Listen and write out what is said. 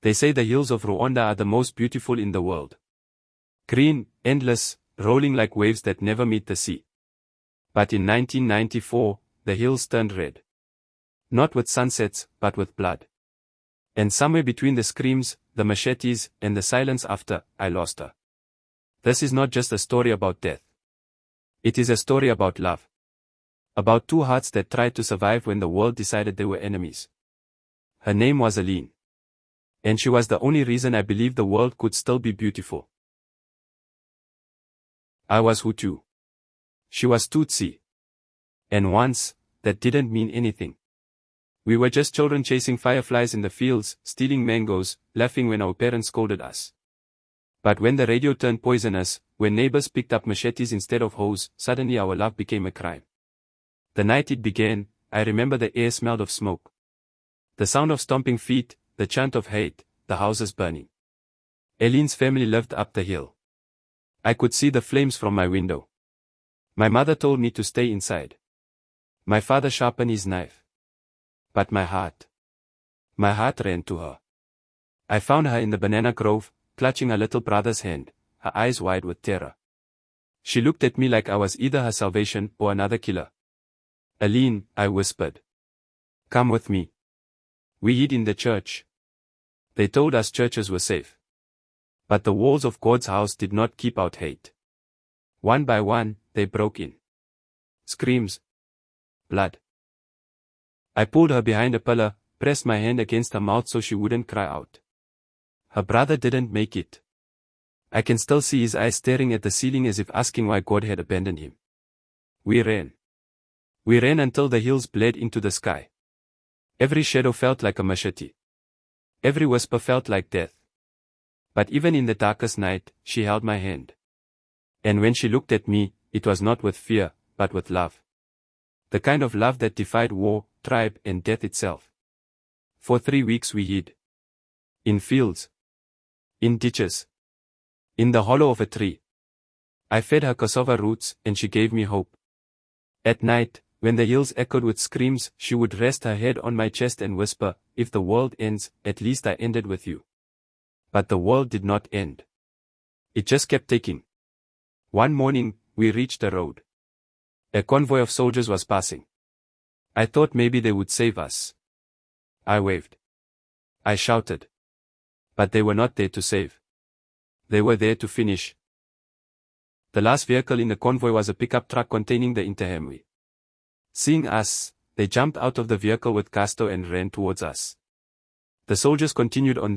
They say the hills of Rwanda are the most beautiful in the world. Green, endless, rolling like waves that never meet the sea. But in 1994, the hills turned red. Not with sunsets, but with blood. And somewhere between the screams, the machetes, and the silence after, I lost her. This is not just a story about death. It is a story about love. About two hearts that tried to survive when the world decided they were enemies. Her name was Aline. And she was the only reason I believed the world could still be beautiful. I was Hutu. She was Tutsi. And once, that didn't mean anything. We were just children chasing fireflies in the fields, stealing mangoes, laughing when our parents scolded us. But when the radio turned poisonous, when neighbors picked up machetes instead of hoes, suddenly our love became a crime. The night it began, I remember the air smelled of smoke. The sound of stomping feet, the chant of hate, the houses burning. Aline's family lived up the hill. I could see the flames from my window. My mother told me to stay inside. My father sharpened his knife. But my heart ran to her. I found her in the banana grove, clutching her little brother's hand, her eyes wide with terror. She looked at me like I was either her salvation or another killer. Aline, I whispered. Come with me. We hid in the church. They told us churches were safe. But the walls of God's house did not keep out hate. One by one, they broke in. Screams. Blood. I pulled her behind a pillar, pressed my hand against her mouth so she wouldn't cry out. Her brother didn't make it. I can still see his eyes staring at the ceiling as if asking why God had abandoned him. We ran. We ran until the hills bled into the sky. Every shadow felt like a machete. Every whisper felt like death. But even in the darkest night, she held my hand. And when she looked at me, it was not with fear, but with love. The kind of love that defied war, tribe, and death itself. For 3 weeks we hid. In fields. In ditches. In the hollow of a tree. I fed her cassava roots, and she gave me hope. At night, when the hills echoed with screams, she would rest her head on my chest and whisper, if the world ends, at least I ended with you. But the world did not end. It just kept taking. One morning, we reached the road. A convoy of soldiers was passing. I thought maybe they would save us. I waved. I shouted. But they were not there to save. They were there to finish. The last vehicle in the convoy was a pickup truck containing the Interahamwe. Seeing us, they jumped out of the vehicle with gusto and ran towards us. The soldiers continued on